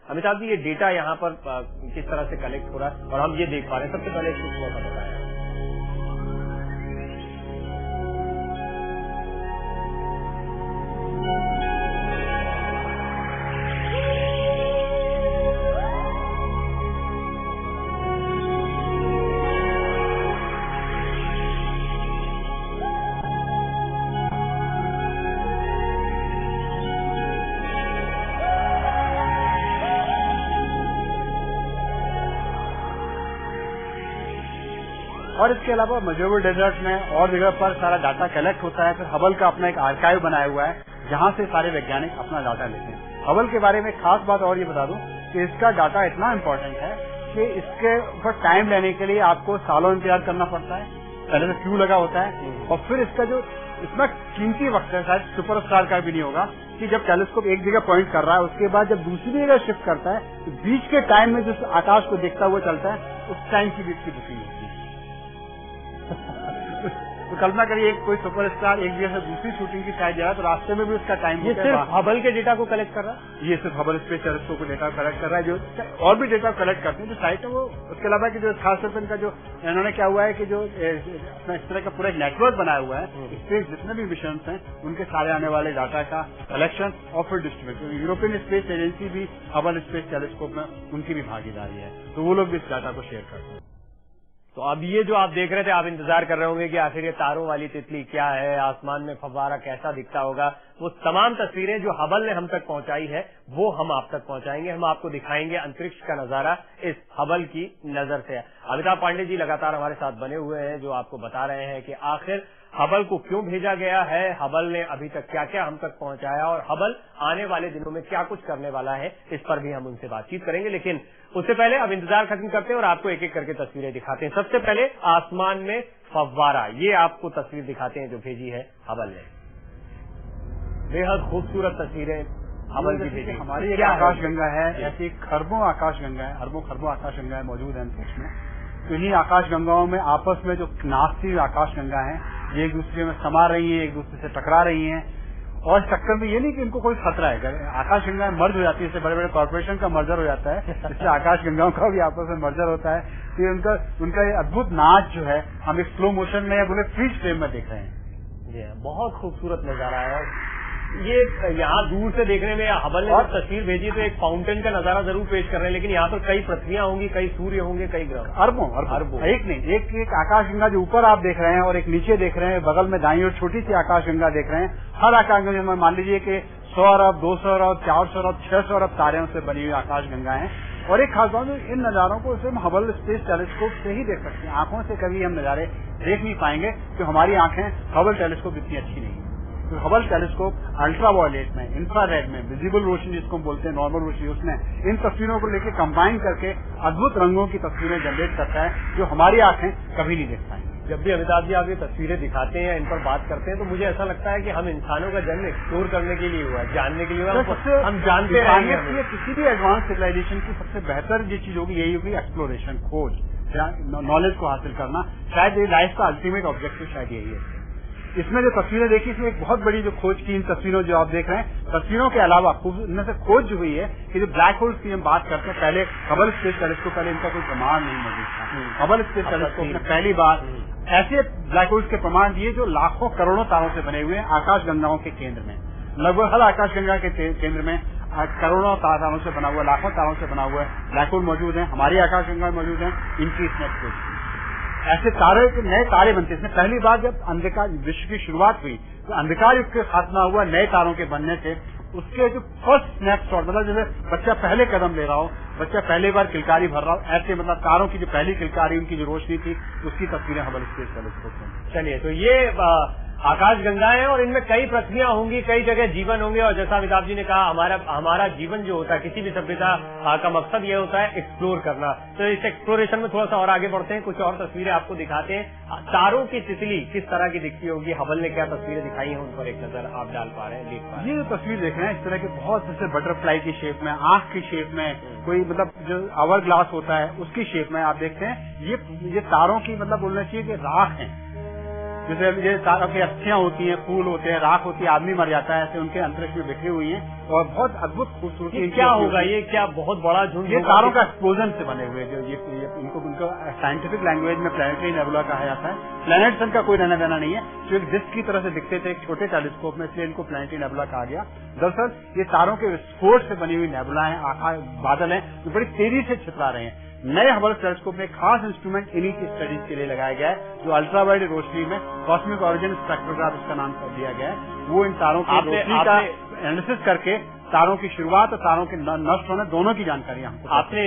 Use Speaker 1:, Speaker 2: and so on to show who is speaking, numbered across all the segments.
Speaker 1: अमिताभ जी, ये डेटा यहाँ पर किस तरह से कलेक्ट हो रहा है और हम ये देख पा रहे हैं, सबसे पहले इसको थोड़ा सा बताया।
Speaker 2: और इसके अलावा मजोबल डेजर्ट में और जगह पर सारा डाटा कलेक्ट होता है। फिर हबल का अपना एक आर्काइव बनाया हुआ है जहां से सारे वैज्ञानिक अपना डाटा लेते हैं। हबल के बारे में खास बात और ये बता दूं कि इसका डाटा इतना इम्पोर्टेंट है कि इसके ऊपर टाइम लेने के लिए आपको सालों इंतजार करना पड़ता है। पहले तो क्यू लगा होता है और फिर इसका जो इतना कीमती वक्त है, शायद सुपरस्टार का भी नहीं होगा, कि जब टेलीस्कोप एक जगह पॉइंट कर रहा है उसके बाद जब दूसरी जगह शिफ्ट करता है तो बीच के टाइम में जिस आकाश को देखता हुआ चलता है उस टाइम की बीच की बुकिंग होती है। तो कल्पना करिए कोई सुपरस्टार एक जगह से दूसरी शूटिंग की साइड जा रहा है तो रास्ते में भी उसका टाइम।
Speaker 1: ये सिर्फ हबल के डेटा को कलेक्ट कर रहा है,
Speaker 2: ये सिर्फ हबल स्पेस टेलीस्कोप को डेटा कलेक्ट कर रहा है। जो और भी डेटा कलेक्ट करते हैं जो साइट है वो, उसके अलावा कि जो खासतौर पर इनका जो इन्होंने क्या हुआ है कि जो इस तरह का पूरा एक नेटवर्क बनाया हुआ है, स्पेस जितने भी मिशन हैं उनके सारे आने वाले डाटा का कलेक्शन और फिर डिस्ट्रीब्यूशन। यूरोपियन स्पेस एजेंसी भी हबल स्पेस टेलीस्कोप में उनकी भी भागीदारी है, तो वो लोग भी इस डाटा को शेयर करते हैं।
Speaker 1: तो अब ये जो आप देख रहे थे, आप इंतजार कर रहे होंगे कि आखिर ये तारों वाली तितली क्या है, आसमान में फव्वारा कैसा दिखता होगा। वो तमाम तस्वीरें जो हबल ने हम तक पहुंचाई है वो हम आप तक पहुंचाएंगे, हम आपको दिखाएंगे अंतरिक्ष का नजारा इस हबल की नजर से। अमिताभ पांडे जी लगातार हमारे साथ बने हुए हैं जो आपको बता रहे हैं कि आखिर हबल को क्यों भेजा गया है, हबल ने अभी तक क्या क्या हम तक पहुंचाया और हबल आने वाले दिनों में क्या कुछ करने वाला है, इस पर भी हम उनसे बातचीत करेंगे। लेकिन उससे पहले अब इंतजार खत्म करते हैं और आपको एक एक करके तस्वीरें दिखाते हैं। सबसे पहले आसमान में फव्वारा, ये आपको तस्वीर दिखाते हैं जो भेजी है हबल ने। बेहद खूबसूरत तस्वीरें हबल की भेजी।
Speaker 2: हमारी एक आकाश गंगा है, ऐसी खरबों आकाश गंगा है, अरबों खरबों आकाश गंगाएं मौजूद है अंतरिक्ष में। तो इन्हीं आकाश गंगाओं में आपस में जो नाचती आकाश गंगा है ये एक दूसरे में समा रही है, एक दूसरे से टकरा रही हैं। और चक्कर में ये नहीं कि इनको कोई खतरा है, आकाश गंगाएं मर्ज हो जाती है, इससे बड़े बड़े कॉर्पोरेशन का मर्जर हो जाता है, इससे आकाश गंगाओं का भी आपस में मर्जर होता है। तो उनका ये अद्भुत नाच जो है हम एक स्लो मोशन में या बोले फ्रीज फ्रेम में देख रहे हैं।
Speaker 1: जी बहुत खूबसूरत नजारा है। ये यहाँ दूर से देखने में हबल ने तस्वीर भेजी तो एक फाउंटेन का नजारा जरूर पेश कर रहे हैं, लेकिन यहाँ पर कई पृथ्वियां होंगी, कई सूर्य होंगे, कई ग्रह,
Speaker 2: अरबों एक नहीं, एक आकाश गंगा जो ऊपर आप देख रहे हैं और एक नीचे देख रहे हैं, बगल में दाईं ओर छोटी सी आकाश गंगा देख रहे हैं। हर आकाश गंगा में मान लीजिए कि 100 अरब, 200 अरब, 400 अरब, 600 अरब तारों से बनी हुई आकाश गंगा है। और एक खास बात, इन नजारों को सिर्फ हबल स्पेस टेलीस्कोप से ही देख सकते हैं, आंखों से कभी हम नजारे देख नहीं पाएंगे तो हमारी आंखें हबल टेलीस्कोप इतनी अच्छी नहीं है। तो हबल टेलीस्कोप अल्ट्रा वायलेट में, इंफ्रारेड में, विजिबल रोशनी जिसको हम बोलते हैं, नॉर्मल रोशनी, उसमें इन तस्वीरों को लेकर कंबाइन करके अद्भुत रंगों की तस्वीरें जनरेट करता है जो हमारी आंखें कभी नहीं देख पाएंगी।
Speaker 1: जब भी अमिताभ जी आप ये तस्वीरें दिखाते हैं, इन पर बात करते हैं, तो मुझे ऐसा लगता है कि हम इंसानों का जन्म एक्सप्लोर करने के लिए हुआ, जानने के लिए हुआ। हम जानते हैं
Speaker 2: किसी भी एडवांस सिविलाइजेशन की सबसे बेहतर जो चीज होगी यही होगी एक्सप्लोरेशन, खोज, नॉलेज को हासिल करना। शायद ये लाइफ का अल्टीमेट ऑब्जेक्टिव शायद यही है। इसमें जो तस्वीरें देखी, इसमें एक बहुत बड़ी जो खोज की इन तस्वीरों जो आप देख रहे हैं, तस्वीरों के अलावा इनमें से खोज जो हुई है कि जो ब्लैक होल्स की हम बात करते हैं, पहले हबल स्पेस टेलीस्कोप पहले इनका कोई प्रमाण नहीं मौजूद था। हबल स्पेस टेलीस्कोप ने पहली बार ऐसे ब्लैक होल्स के प्रमाण दिए जो लाखों करोड़ों तारों से बने हुए हैं आकाश गंगाओं के केंद्र में। लगभग हर आकाश गंगा के केंद्र में करोड़ों तारों से बना हुआ, लाखों तारों से बना हुआ ब्लैक होल मौजूद है। हमारी आकाश गंगा मौजूद है, इनकी इसने खोज की। ऐसे तारे के नए तारे बनते हैं। पहली बार जब अंधकार विश्व की शुरुआत हुई तो अंधकार युग के खात्मा हुआ नए तारों के बनने से, उसके जो फर्स्ट स्नैपशॉट, मतलब जैसे बच्चा पहले कदम ले रहा हो, बच्चा पहली बार किलकारी भर रहा हो, ऐसे मतलब तारों की जो पहली किलकारी, उनकी जो रोशनी थी, उसकी तस्वीरें हबल स्पेस टेलीस्कोप में।
Speaker 1: चलिए, तो ये आकाश गंगाएं और इनमें कई पृथ्वियां होंगी, कई जगह जीवन होंगे। और जैसा अमिताभ जी ने कहा, हमारा जीवन जो होता है, किसी भी सभ्यता का मकसद ये होता है एक्सप्लोर करना। तो इस एक्सप्लोरेशन में थोड़ा सा और आगे बढ़ते हैं, कुछ और तस्वीरें आपको दिखाते हैं। तारों की तितली किस तरह की दिखती होगी, हबल ने क्या तस्वीरें दिखाई हैं, उन पर एक नजर आप डाल पा रहे हैं, देख पा रहे हैं।
Speaker 2: ये जो तस्वीर देख रहे हैं, इस तरह के बहुत जैसे बटरफ्लाई की शेप में, आंख की शेप में, कोई मतलब जो आवर ग्लास होता है उसकी शेप में आप देखते हैं। ये तारों की मतलब बोलना चाहिए कि राख है, जैसे ये तारों की अस्थियां होती हैं, फूल होते हैं, राख होती है, आदमी मर जाता है, ऐसे उनके अंतरिक्ष में बिखरी हुई हैं और बहुत अद्भुत खूबसूरती।
Speaker 1: क्या होगा ये, क्या बहुत बड़ा झुंड?
Speaker 2: ये तारों का एक्सप्लोजन से बने हुए जो ये इनको साइंटिफिक लैंग्वेज में प्लैनेटरी नेबुला कहा जाता है। प्लैनेट सन का कोई लेना देना नहीं है, जो एक डिस्क की तरह से दिखते थे एक छोटे टेलीस्कोप में, इसलिए इनको प्लैनेटरी नेबुला कहा गया। दरअसल ये तारों के विस्फोट से बनी हुई नेबुला है, बादल हैं जो बड़ी तेजी से छितरा रहे हैं। नए हबल टेलीस्कोप में खास इंस्ट्रूमेंट इन्हीं की स्टडीज के लिए लगाया गया है, जो अल्ट्रावायलेट रोशनी में कॉस्मिक ऑरिजिन स्पेक्ट्रोग्राफ इसका नाम दिया गया है। वो इन तारों की रोशनी का एनालिसिस करके तारों की शुरुआत और तारों के नष्ट होने दोनों की जानकारी हमको।
Speaker 1: आपने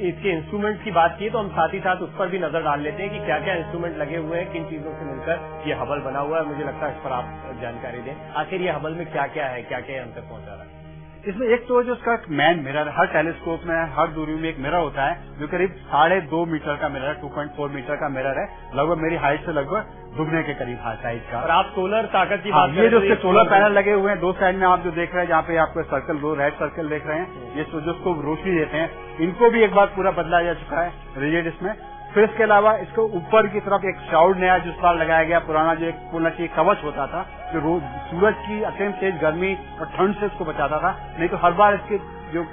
Speaker 1: इसके इंस्ट्रूमेंट की बात की तो हम साथ ही साथ उस पर भी नजर डाल लेते हैं कि क्या क्या इंस्ट्रूमेंट लगे हुए हैं, किन चीजों से मिलकर ये हबल बना हुआ है। मुझे लगता है इस पर आप जानकारी दें, आखिर ये हबल में क्या क्या है, क्या क्या हम तक पहुंचा रहा है।
Speaker 2: इसमें एक तो जो उसका मैन मिरर, हर टेलीस्कोप में हर दूरी में एक मिरर होता है जो करीब 2.5 मीटर का मिरर है, 2.4 मीटर का मिरर है, लगभग मेरी हाइट से लगभग दुगने के करीब साइज का।
Speaker 1: और आप सोलर ताकत की बात
Speaker 2: ये जो उसके सोलर पैनल लगे हुए हैं दो साइड में, आप जो देख रहे हैं जहाँ पे आपको सर्कल, दो रेड सर्कल देख रहे हैं, ये जो उसको रोशनी देते हैं, इनको भी एक बार पूरा बदला जा चुका है रिजिड इसमें। फिर इसके अलावा इसको ऊपर की तरफ एक शाउड नया जिस बार लगाया गया, पुराना जो एक बोलना चाहिए कवच होता था जो रोज सूरज की अत्यंत तेज गर्मी और ठंड से इसको बचाता था, नहीं तो हर बार इसके जो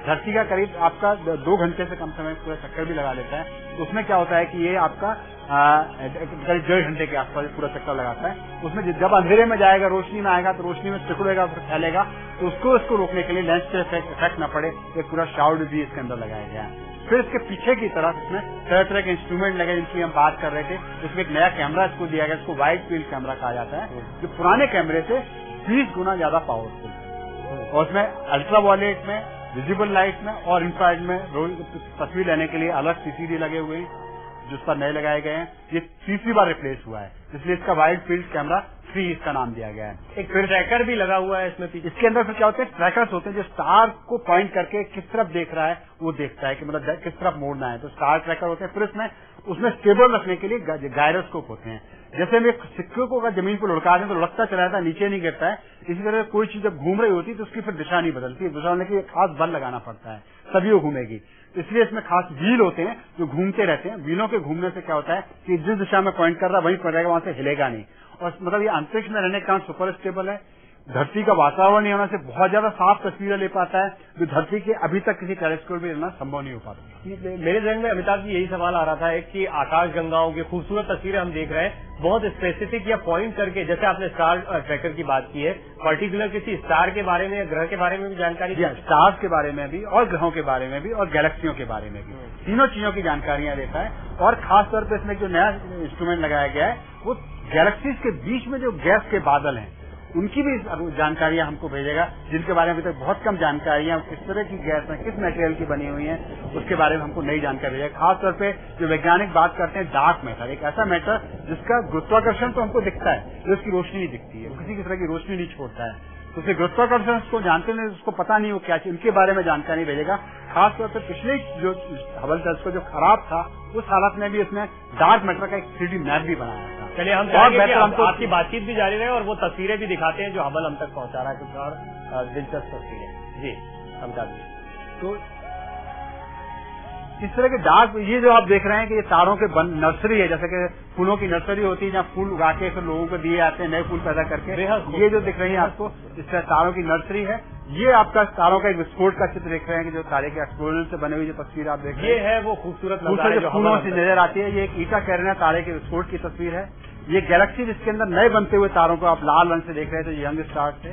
Speaker 2: धरती का करीब आपका 2 घंटे से कम समय पूरा चक्कर भी लगा लेता है। तो उसमें क्या होता है कि ये आपका करीब 1.5 घंटे के आसपास पूरा चक्कर लगाता है। उसमें जब अंधेरे में जाएगा, रोशनी में आएगा तो रोशनी में सिकुड़ेगा, फैलेगा, तो उसको रोकने के लिए लेंस से इफेक्ट न पड़े एक पूरा शाउड भी इसके अंदर लगाया गया है। फिर इसके पीछे की तरफ इसमें तरह तरह के इंस्ट्रूमेंट लगे जिनकी हम बात कर रहे थे। इसमें एक नया कैमरा इसको दिया गया, इसको वाइड फील्ड कैमरा कहा जाता है, जो पुराने कैमरे से 20 गुना ज्यादा पावरफुल है। और उसमें अल्ट्रावायलेट में, विजिबल लाइट में और इंफ्रारेड में तस्वीर लेने के लिए अलग सीसीडी लगे हुए हैं जो उस पर नए लगाए गए हैं। ये तीसरी बार रिप्लेस हुआ है, इसलिए इसका वाइड फील्ड कैमरा 3 इसका नाम दिया गया है।
Speaker 1: एक फिर ट्रैकर भी लगा हुआ है इसमें पीछे।
Speaker 2: इसके अंदर फिर क्या होते हैं, ट्रैकर्स होते हैं जो स्टार को पॉइंट करके किस तरफ देख रहा है वो देखता है कि मतलब किस तरफ मोड़ना है, तो स्टार ट्रैकर होते हैं। फिर उसमें स्टेबल रखने के लिए गायरोस्कोप होते हैं। जैसे हम एक सिक्के को अगर जमीन पर लुढ़का दें तो लुढ़कता चला जाता है, नीचे नहीं गिरता है। इसी तरह कोई चीज जब घूम रही होती है तो उसकी फिर दिशा नहीं बदलती, दिशा होने के लिए खास बल लगाना पड़ता है तभी वो घूमेगी। इसलिए इसमें खास व्हील होते हैं जो घूमते रहते हैं। व्हीलों के घूमने से क्या होता है कि जिस दिशा में पॉइंट कर रहा है वहीं पर रहेगा, वहां से हिलेगा नहीं। और मतलब ये अंतरिक्ष में रहने के कारण सुपर स्टेबल है। धरती का वातावरण नहीं होने से बहुत ज्यादा साफ तस्वीरें ले पाता है, जो धरती के अभी तक किसी टेलीस्कोप में लेना संभव नहीं हो पाता।
Speaker 1: मेरे जहन में अमिताभ जी यही सवाल आ रहा था कि आकाश गंगाओं की खूबसूरत तस्वीरें हम देख रहे हैं, बहुत स्पेसिफिक या पॉइंट करके, जैसे आपने स्टार ट्रैकर की बात की है, पर्टिकुलर किसी स्टार के बारे में या ग्रह के बारे में भी जानकारी?
Speaker 2: स्टार्स के बारे में भी और ग्रहों के बारे में भी और गैलेक्सियों के बारे में भी, तीनों चीजों की जानकारियां देता है। और खासतौर पर इसमें जो नया इंस्ट्रूमेंट लगाया गया है वो गैलेक्सीज के बीच में जो गैस के बादल हैं उनकी भी जानकारियां हमको भेजेगा, जिनके बारे में अभी तक बहुत कम जानकारियां, किस तरह की गैस है, किस मटेरियल की बनी हुई है, उसके बारे में हमको नई जानकारी भेजेगा। खासतौर पे जो वैज्ञानिक बात करते हैं डार्क मैटर, एक ऐसा मैटर जिसका गुरुत्वाकर्षण तो हमको दिखता है, जो उसकी रोशनी नहीं दिखती है, किसी तरह की रोशनी नहीं छोड़ता है, तो उसे गुरुत्वाकर्षण को जानते नहीं, उसको पता नहीं वो क्या चीज, उनके बारे में जानकारी भेजेगा। खासतौर पर पिछले जो हबल टेलीस्कोप जो खराब था उस हालत में भी उसने डार्क मैटर का एक 3D मैप भी बनाया था।
Speaker 1: चलिए हम आपकी बातचीत भी जारी रहे और वो तस्वीरें भी दिखाते हैं जो हबल हम तक पहुंचा रहा है, कुछ और दिलचस्प तस्वीरें। जी अमिताभ जी,
Speaker 2: तो इस तरह के डार्क, ये जो आप देख रहे हैं कि ये तारों के नर्सरी है, जैसे कि फूलों की नर्सरी होती है जहाँ फूल उगा के फिर लोगों को दिए जाते हैं, नए फूल पैदा करके। ये जो दिख रही है आपको, इस तरह तारों की नर्सरी है। ये आपका तारों का एक विस्फोट का चित्र देख रहे हैं कि जो तारे के एक्सप्लोजन से बने हुई जो तस्वीर आप देख रहे हैं,
Speaker 1: ये है वो खूबसूरत
Speaker 2: जो फूलों से नजर आती है। ये एक ईटा कैरेना तारे के विस्फोट की तस्वीर है। ये गैलेक्सी जिसके अंदर नए बनते हुए तारों को आप लाल रंग से देख रहे थे, यंग स्टार से।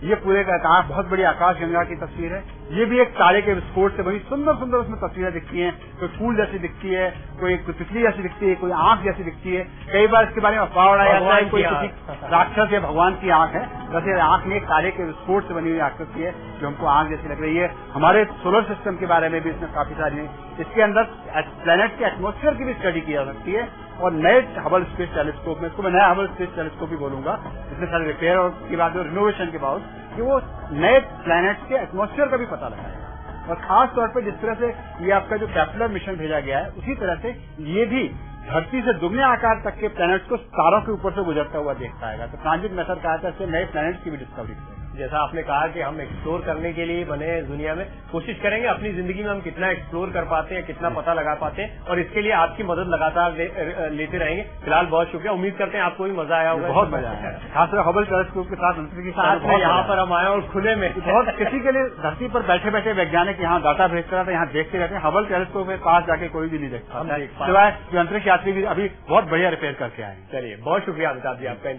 Speaker 2: ये पूरे का आकाश, बहुत बड़ी आकाश गंगा की तस्वीर है। ये भी एक तारे के विस्फोट से बड़ी सुंदर सुंदर उसमें तस्वीरें दिखती हैं। कोई फूल जैसी दिखती है, कोई तितली जैसी दिखती है, कोई आंख जैसी दिखती है। कई बार इसके बारे में अफवाह उड़ाया जाता है कोई किसी राक्षस या भगवान की आंख है, वैसे आंख में एक तारे के विस्फोट से बनी हुई आकृति है जो हमको आंख जैसी लग रही है। हमारे सोलर सिस्टम के बारे में भी इसमें काफी सारी, इसके अंदर प्लेनेट के एटमॉस्फेयर की भी स्टडी की जा सकती है। और नए हबल स्पेस टेलीस्कोप में, इसको मैं नया हबल स्पेस टेलीस्कोप भी बोलूंगा, इसमें सारे रिपेयर और की बात, रिनोवेशन के बाद कि वो नए प्लैनेट्स के एटमॉस्फेयर का भी पता लगाएगा। और खास तौर पर जिस तरह से ये आपका जो कैप्लर मिशन भेजा गया है, उसी तरह से ये भी धरती से दुगने आकार तक के प्लैनेट्स को तारों के ऊपर से गुजरता हुआ देख पाएगा। तो ट्रांजिट मेथड कहा था, इससे नए प्लैनेट्स की भी डिस्कवरी करेगा।
Speaker 1: जैसा आपने कहा कि हम एक्सप्लोर करने के लिए बने हैं दुनिया में, कोशिश करेंगे अपनी जिंदगी में हम कितना एक्सप्लोर कर पाते हैं, कितना पता लगा पाते हैं, और इसके लिए आपकी मदद लगातार लेते रहेंगे। फिलहाल बहुत शुक्रिया, उम्मीद करते हैं आपको भी मजा आया होगा।
Speaker 2: बहुत मजा आया, खासकर हबल टेलीस्कोप के साथ
Speaker 1: यहाँ पर हम आए और खुले में
Speaker 2: बहुत किसी के लिए धरती पर बैठे बैठे वैज्ञानिक यहाँ डाटा भेजते रहते हैं, यहाँ देखते रहते हैं। हबल टेलीस्कोप के पास जाके कोई भी नहीं देखता, सिवाय जो अंतरिक्ष यात्री भी अभी बहुत बढ़िया रिपेयर करके आए।
Speaker 1: चलिए, बहुत शुक्रिया अमिताभ जी आपका।